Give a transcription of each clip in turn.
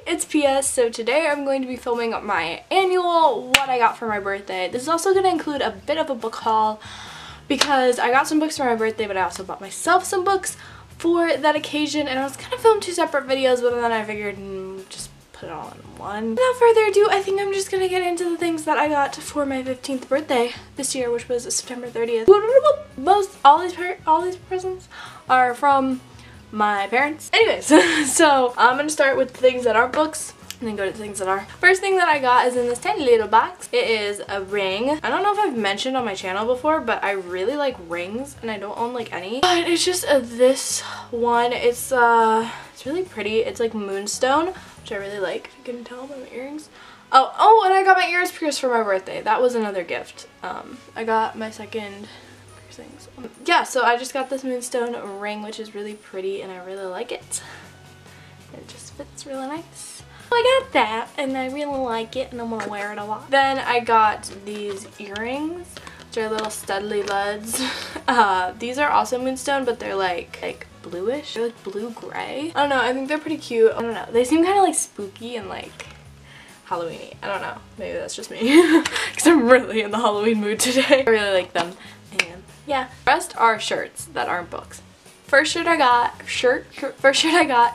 it's Pia. So today I'm going to be filming my annual what I got for my birthday. This is also going to include a bit of a book haul because I got some books for my birthday, but I also bought myself some books for that occasion, and I was gonna film two separate videos, but then I figured just put it all in one. Without further ado, I think I'm just gonna get into the things that I got for my 15th birthday this year, which was September 30th. All these presents are from my parents. Anyways, so I'm gonna start with things that aren't books and then go to the things that are. First thing that I got is in this tiny little box. It is a ring. I don't know if I've mentioned on my channel before, but I really like rings and I don't own like any. But it's just this one. It's really pretty. It's like moonstone, which I really like, if you can tell by my earrings. Oh, and I got my ears pierced for my birthday. That was another gift. I got my second piercings. Yeah, so I just got this moonstone ring, which is really pretty and I really like it. It just fits really nice. I got that and I really like it and I'm gonna wear it a lot. Then I got these earrings, which are little studly luds. These are also moonstone, but they're like bluish. They're like blue-gray. I don't know, I think they're pretty cute. I don't know, they seem kind of like spooky and like Halloween-y. I don't know, maybe that's just me because I'm really in the Halloween mood today. I really like them, and yeah. The rest are shirts that aren't books. First shirt I got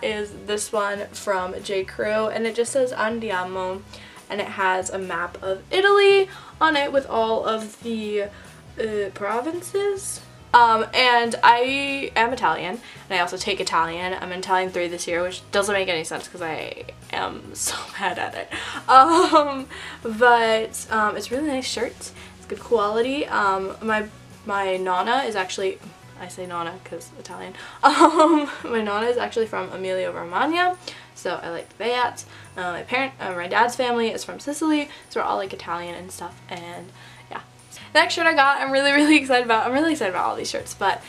is this one from J. Crew, and it just says Andiamo, and it has a map of Italy on it with all of the provinces. And I am Italian, and I also take Italian. I'm in Italian 3 this year, which doesn't make any sense because I am so bad at it. But it's a really nice shirt. It's good quality. My nonna is actually, I say nonna because Italian. My nonna is actually from Emilia-Romagna, so I like that. My dad's family is from Sicily, so we're all like Italian and stuff, and yeah. The next shirt I got, I'm really excited about. I'm really excited about all these shirts, but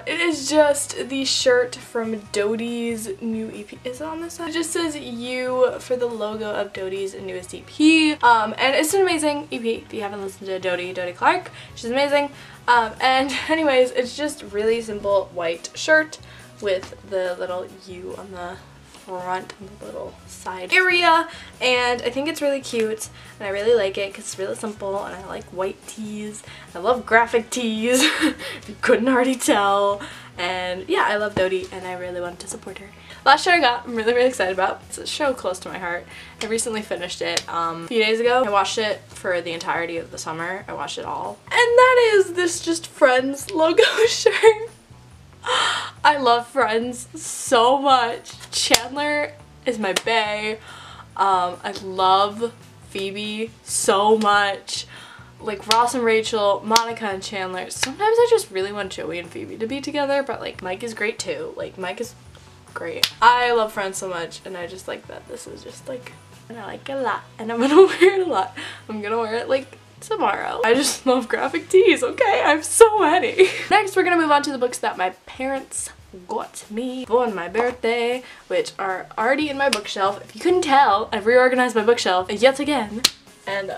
it is just the shirt from Dodie's new EP. Is it on this side? It just says U for the logo of Dodie's newest EP. And it's an amazing EP. If you haven't listened to Dodie Clark, she's amazing. And anyways, it's just really simple white shirt with the little U on the front and the little side area, and I think it's really cute and I really like it because it's really simple, and I like white tees. I love graphic tees if you couldn't already tell, and yeah, I love Dodie and I really wanted to support her. Last show I got, I'm really excited about. It's a show close to my heart. I recently finished it a few days ago. I watched it for the entirety of the summer. I watched it all, and that is this just Friends logo shirt. I love Friends so much. Chandler is my bae. I love Phoebe so much. Like Ross and Rachel, Monica and Chandler. Sometimes I just really want Joey and Phoebe to be together, but like Mike is great too. Like Mike is great. I love Friends so much, and I just like that this is just like, and I like it a lot, and I'm gonna wear it a lot. I'm gonna wear it like tomorrow. I just love graphic tees, okay? I'm so ready. Next, we're gonna move on to the books that my parents got me for my birthday, which are already in my bookshelf. If you couldn't tell, I've reorganized my bookshelf yet again, and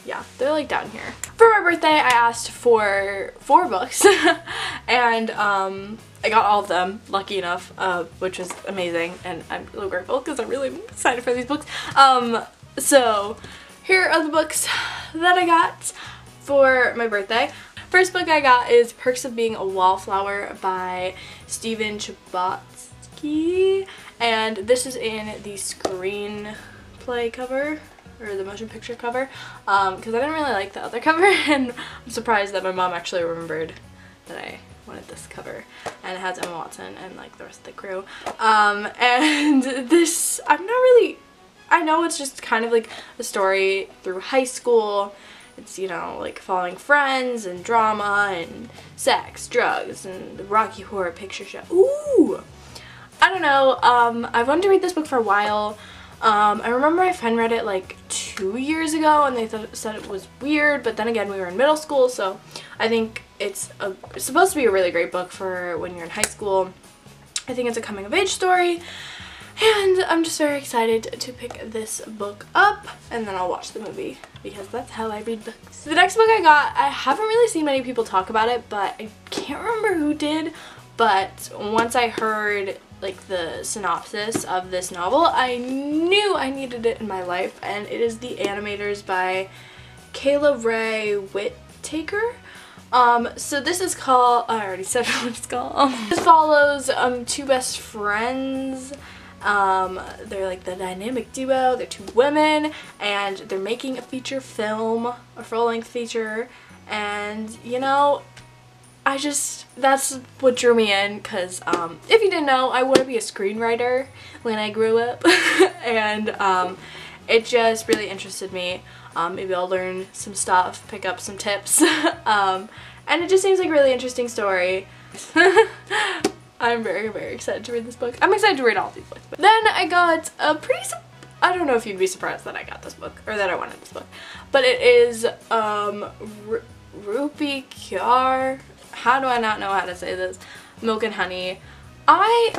yeah, they're like down here. For my birthday, I asked for 4 books, and I got all of them, lucky enough, which was amazing, and I'm so grateful because I'm really excited for these books. So here are the books that I got for my birthday. First book I got is Perks of Being a Wallflower by Stephen Chbosky, and this is in the screenplay cover, or the motion picture cover, because I didn't really like the other cover, and I'm surprised that my mom actually remembered that I wanted this cover, and it has Emma Watson and like the rest of the crew. And this, I know it's just kind of like a story through high school. It's, you know, like following friends and drama and sex, drugs, and the Rocky Horror Picture Show. Ooh! I don't know. I've wanted to read this book for a while. I remember my friend read it like 2 years ago and they said it was weird, but then again we were in middle school, so I think it's supposed to be a really great book for when you're in high school. I think it's a coming of age story, and I'm just very excited to pick this book up, and then I'll watch the movie because that's how I read books. The next book I got, I haven't really seen many people talk about it, but I can't remember who did, but once I heard like the synopsis of this novel, I knew I needed it in my life, and it is The Animators by Kayla Ray Whittaker. So this is called, I already said what it's called. This follows two best friends. They're like the dynamic duo. They're two women, and they're making a feature film, a full-length feature, and you know, that's what drew me in, because if you didn't know, I want to be a screenwriter when I grew up, and it just really interested me. Maybe I'll learn some stuff, pick up some tips, and it just seems like a really interesting story. I'm very, very excited to read this book. I'm excited to read all these books. But then I got a I don't know if you'd be surprised that I got this book, or that I wanted this book, but it is Rupi Kaur. How do I not know how to say this? Milk and Honey. I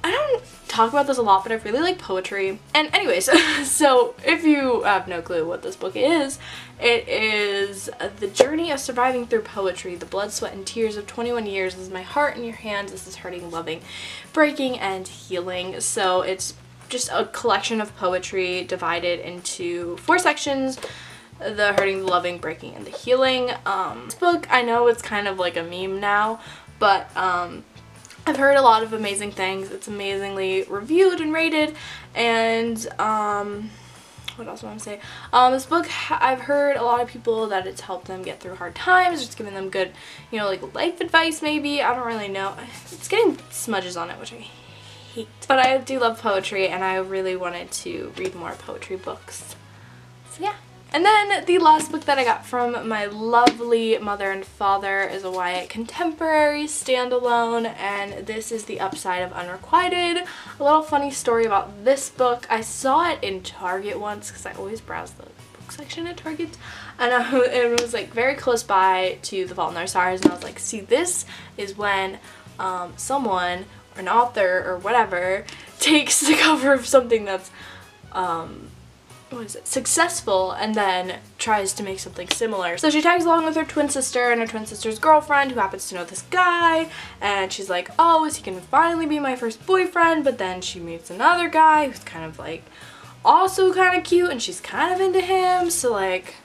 don't talk about this a lot, but I really like poetry. And anyways, so if you have no clue what this book is, it is the journey of surviving through poetry, the blood, sweat, and tears of 21 years. This is my heart in your hands. This is hurting, loving, breaking, and healing. So it's just a collection of poetry divided into 4 sections: the hurting, the loving, breaking, and the healing. This book, I know it's kind of like a meme now, but I've heard a lot of amazing things. It's amazingly reviewed and rated, and what else do I want to say? This book, I've heard a lot of people that it's helped them get through hard times, just giving them good, you know, like life advice maybe. I don't really know. It's getting smudges on it, which I hate. But I do love poetry, and I really wanted to read more poetry books. So yeah. And then the last book that I got from my lovely mother and father is a YA contemporary standalone, and this is The Upside of Unrequited. A little funny story about this book. I saw it in Target once, because I always browse the book section at Target, and it was like very close by to The Fault in Our Stars, and I was like, see, this is when someone, or an author or whatever, takes the cover of something that's what is it, successful, and then tries to make something similar. So she tags along with her twin sister and her twin sister's girlfriend, who happens to know this guy, and she's like, oh, is he gonna finally be my first boyfriend? But then she meets another guy who's kind of like also kind of cute, and she's kind of into him. So like,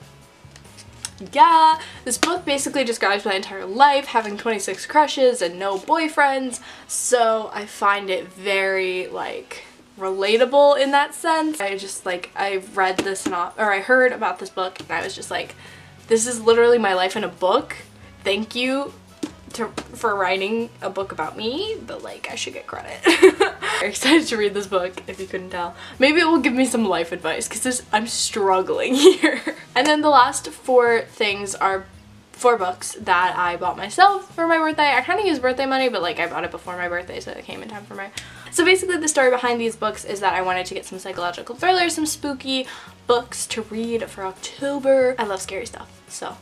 yeah, this book basically describes my entire life, having 26 crushes and no boyfriends. So I find it very like relatable in that sense. I read this or I heard about this book, and I was just like, this is literally my life in a book. Thank you for writing a book about me, but like, I should get credit. I'm excited to read this book, if you couldn't tell. Maybe it will give me some life advice, because I'm struggling here. And then the last 4 things are 4 books that I bought myself for my birthday. I kind of used birthday money, but like I bought it before my birthday, so it came in time for my... So basically the story behind these books is that I wanted to get some psychological thrillers, some spooky books to read for October. I love scary stuff, so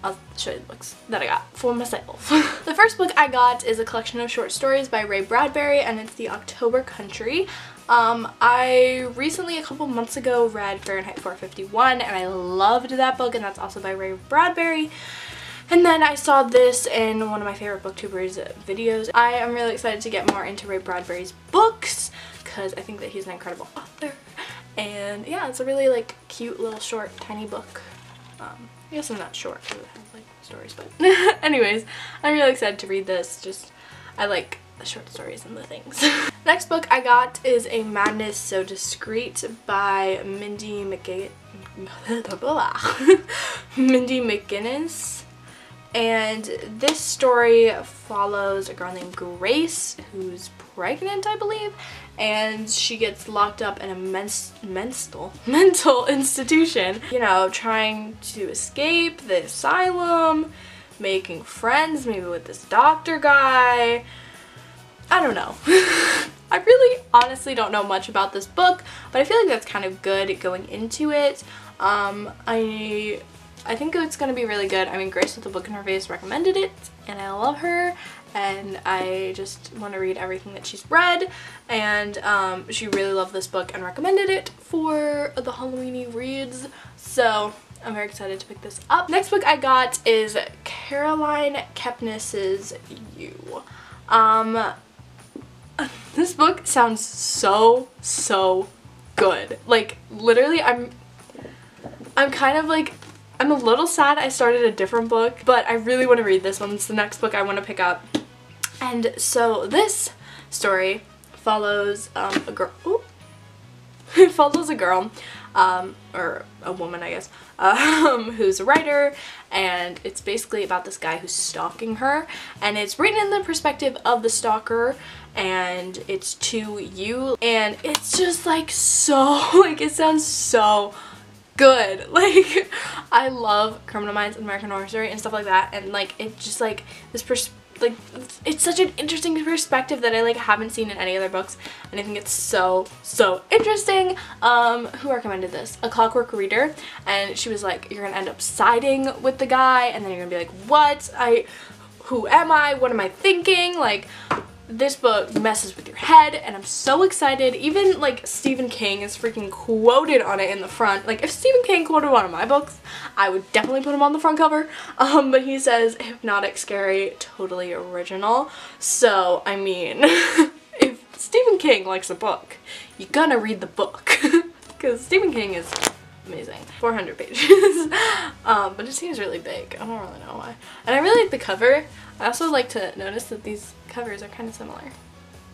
I'll show you the books that I got for myself. The first book I got is a collection of short stories by Ray Bradbury, and it's The October Country. I recently, a couple months ago, read Fahrenheit 451, and I loved that book, and that's also by Ray Bradbury. And then I saw this in one of my favorite booktubers videos. I am really excited to get more into Ray Bradbury's books, because I think that he's an incredible author. And yeah, it's a really like cute little short tiny book. I guess I'm not short because it has like stories, but anyways, I'm really excited to read this. Just, I like the short stories and the things. Next book I got is A Madness So Discreet by Mindy McGinnis. And this story follows a girl named Grace, who's pregnant, I believe, and she gets locked up in a mental institution, you know, trying to escape the asylum, making friends maybe with this doctor guy. I don't know. I really honestly don't know much about this book, but I feel like that's kind of good going into it. I think it's going to be really good. I mean, Grace with the Book in Her Face recommended it, and I love her, and I just want to read everything that she's read, and she really loved this book and recommended it for the Halloweeny reads, so I'm very excited to pick this up. Next book I got is Caroline Kepnes's You. This book sounds so good. Like literally I'm kind of like, I'm a little sad I started a different book, but I really want to read this one. It's the next book I want to pick up. And so this story follows a girl. It follows a girl, or a woman, I guess, who's a writer, and it's basically about this guy who's stalking her, and it's written in the perspective of the stalker, and it's to you, and it's just like so, like, it sounds so good. Like, I love Criminal Minds and American Horror Story and stuff like that, and like it just like this like it's such an interesting perspective that I like haven't seen in any other books, and I think it's so interesting. Who recommended this? A Clockwork Reader, and she was like, you're gonna end up siding with the guy, and then you're gonna be like, what? Who am I? What am I thinking? Like, this book messes with your head, and I'm so excited. Even like Stephen King is freaking quoted on it in the front. Like, if Stephen King quoted one of my books, I would definitely put him on the front cover. But he says hypnotic, scary, totally original. So I mean, if Stephen King likes a book, you're gonna read the book because Stephen King is amazing. 400 pages. But it seems really big. I don't really know why. And I really like the cover. I also like to notice that these covers are kind of similar.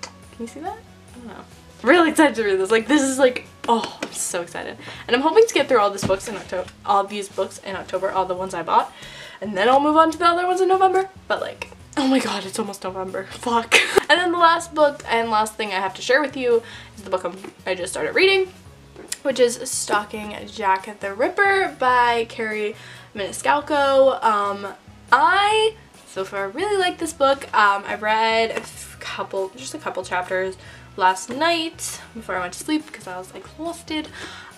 Can you see that? I don't know. I'm really excited to read this. Like, this is like, oh, I'm so excited. And I'm hoping to get through all these books in October, all these books in October, all the ones I bought. And then I'll move on to the other ones in November. But like, oh my god, it's almost November. Fuck. And then the last book and last thing I have to share with you is the book I just started reading, which is Stalking Jack the Ripper by Carrie Maniscalco. I so far really like this book. I read just a couple chapters last night before I went to sleep because I was exhausted.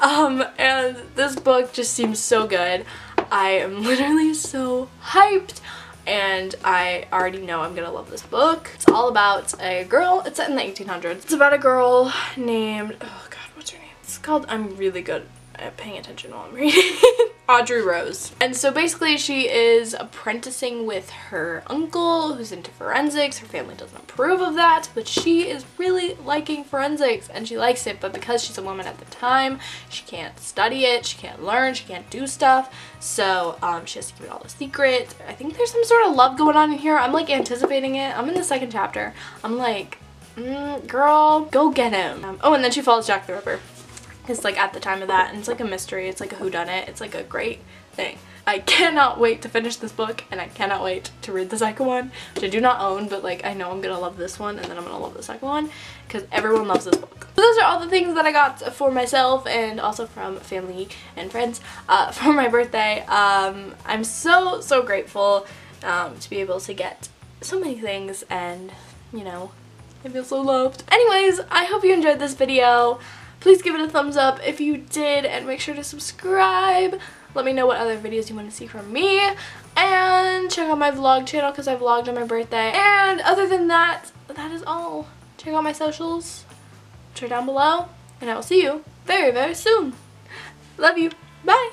And this book just seems so good. I am literally so hyped, and I already know I'm gonna love this book. It's all about a girl. It's set in the 1800s. It's about a girl named, oh god, what's her name? It's called, I'm really good at paying attention while I'm reading. Audrey Rose. And so basically she is apprenticing with her uncle who's into forensics. Her family doesn't approve of that, but she is really liking forensics and she likes it, but because she's a woman at the time, she can't study it, she can't learn, she can't do stuff, so she has to keep it all a secret. I think there's some sort of love going on in here. I'm like anticipating it. I'm in the second chapter. I'm like, girl, go get him. Oh, and then she follows Jack the Ripper. It's like at the time of that, and it's like a mystery. It's like a whodunit. It's like a great thing. I cannot wait to finish this book, and I cannot wait to read the second one, which I do not own, but like I know I'm gonna love this one, and then I'm gonna love the second one because everyone loves this book. So those are all the things that I got for myself and also from family and friends for my birthday. I'm so grateful to be able to get so many things, and you know, I feel so loved. Anyways, I hope you enjoyed this video. Please give it a thumbs up if you did, and make sure to subscribe. Let me know what other videos you want to see from me, and check out my vlog channel because I vlogged on my birthday. And other than that, that is all. Check out my socials, which are down below, and I will see you very soon. Love you. Bye.